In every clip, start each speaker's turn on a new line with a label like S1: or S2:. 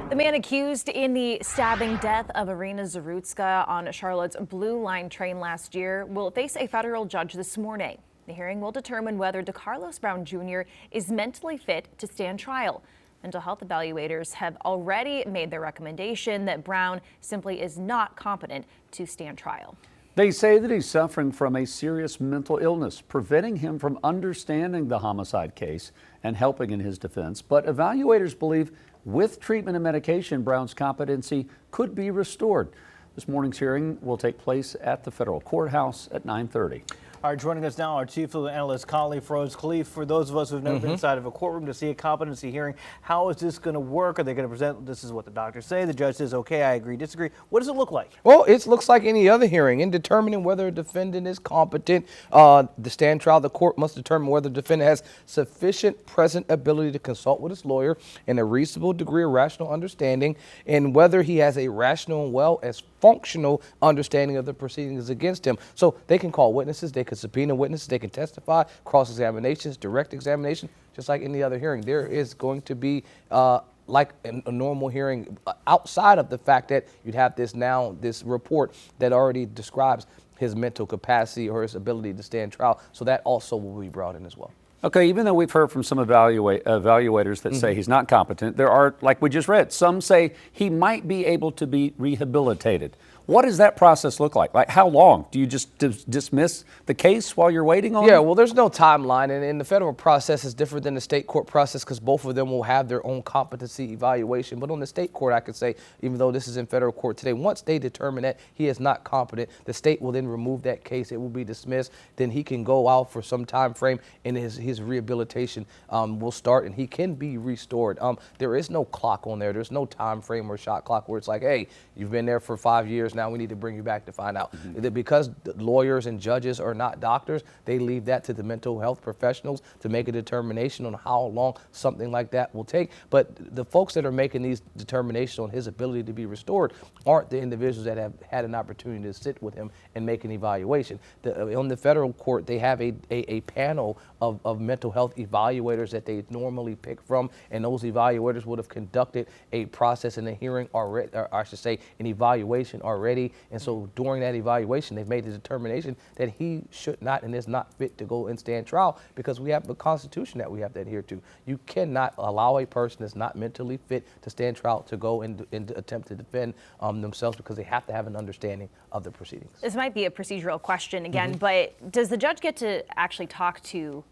S1: The man accused in the stabbing death of Irina Zarutska on Charlotte's Blue Line train last year will face a federal judge this morning. The hearing will determine whether Decarlos Brown Jr. is mentally fit to stand trial. Mental health evaluators have already made their recommendation that Brown simply is not competent to stand trial.
S2: They say that he's suffering from a serious mental illness, preventing him from understanding the homicide case and helping in his defense. But evaluators believe with treatment and medication, Brown's competency could be restored. This morning's hearing will take place at the federal courthouse at 9:30.
S3: All right, joining us now, our chief legal analyst, Khalif. For those of us who've never been inside of a courtroom to see a competency hearing, how is this going to work? Are they going to present, this is what the doctors say, the judge says, okay, I agree, disagree. What does it look like?
S4: Well, it looks like any other hearing. In determining whether a defendant is competent to stand trial, the court must determine whether the defendant has sufficient present ability to consult with his lawyer in a reasonable degree of rational understanding, and whether he has a rational and well as functional understanding of the proceedings against him. So they can call witnesses, they can subpoena witnesses, they can testify, cross-examinations, direct examination, just like any other hearing. There is going to be like a normal hearing outside of the fact that you'd have this report that already describes his mental capacity or his ability to stand trial. So that also will be brought in as well.
S2: Okay, even though we've heard from some evaluators that say he's not competent, there are, like we just read, some say he might be able to be rehabilitated. What does that process look like? Like, how long? Do you just dismiss the case while you're waiting on it?
S4: Yeah, well, there's no timeline, and the federal process is different than the state court process because both of them will have their own competency evaluation. But on the state court, I could say, even though this is in federal court today, once they determine that he is not competent, the state will then remove that case. It will be dismissed. Then he can go out for some time frame, and his rehabilitation will start, and he can be restored. There is no clock on there. There's no time frame or shot clock where it's like, hey, you've been there for 5 years. Now we need to bring you back to find out. Because lawyers and judges are not doctors, they leave that to the mental health professionals to make a determination on how long something like that will take. But the folks that are making these determinations on his ability to be restored aren't the individuals that have had an opportunity to sit with him and make an evaluation. On the federal court, they have a panel of mental health evaluators that they normally pick from, and those evaluators would have conducted a process and a hearing already, or I should say an evaluation already. And so during that evaluation, they've made the determination that he should not and is not fit to go and stand trial because we have the Constitution that we have to adhere to. You cannot allow a person that's not mentally fit to stand trial to go and attempt to defend themselves because they have to have an understanding of the proceedings.
S1: This might be a procedural question again, but does the judge get to actually talk to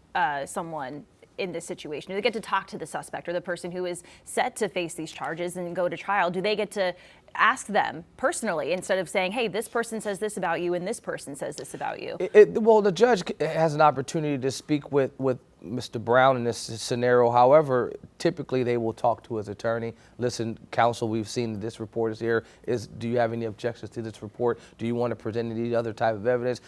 S1: someone in this situation? Do they get to talk to the suspect or the person who is set to face these charges and go to trial? Do they get to ask them personally instead of saying, hey, this person says this about you and this person says this about you?
S4: Well, the judge has an opportunity to speak with Mr. Brown in this scenario. However, typically they will talk to his attorney. Listen, counsel, we've seen that this report is here. Do you have any objections to this report? Do you want to present any other type of evidence?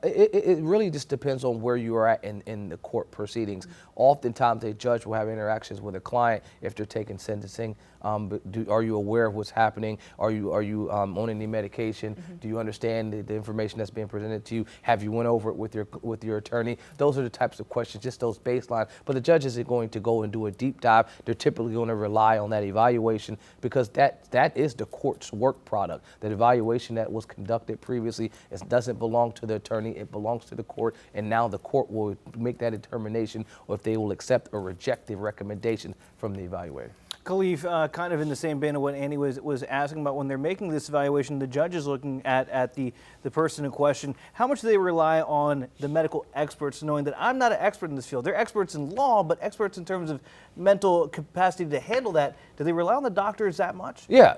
S4: It really just depends on where you are at in the court proceedings. Oftentimes, a judge will have interactions with a client if they're taking sentencing. Are you aware of what's happening? Are you on any medication? Do you understand the information that's being presented to you? Have you went over it with your attorney? Those are the types of questions, just those baseline. But the judge isn't going to go and do a deep dive. They're typically going to rely on that evaluation because that is the court's work product. That evaluation that was conducted previously doesn't belong to the attorney. It belongs to the court, and now the court will make that determination or if they will accept or reject the recommendation from the evaluator.
S3: Khalif, kind of in the same vein of what Annie was asking about, when they're making this evaluation, the judge is looking at the person in question. How much do they rely on the medical experts, knowing that I'm not an expert in this field? They're experts in law, but experts in terms of mental capacity to handle that. Do they rely on the doctors that much?
S4: Yeah,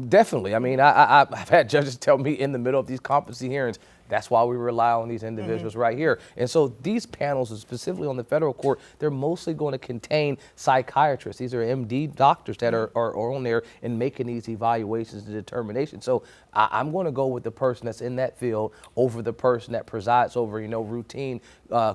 S4: definitely. I mean, I've had judges tell me in the middle of these competency hearings, that's why we rely on these individuals right here. And so these panels, specifically on the federal court, they're mostly going to contain psychiatrists. These are MD doctors that are on there and making these evaluations and determinations. So I'm going to go with the person that's in that field over the person that presides over, routine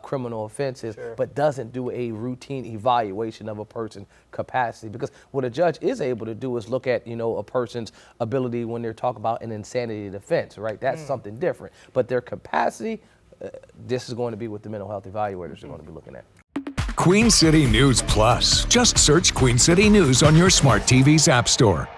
S4: criminal offenses, but doesn't do a routine evaluation of a person's capacity. Because what a judge is able to do is look at, a person's ability when they're talking about an insanity defense, right? That's something different. But their capacity, this is going to be what the mental health evaluators are going to be looking at.
S5: Queen City News Plus. Just search Queen City News on your smart TV's app store.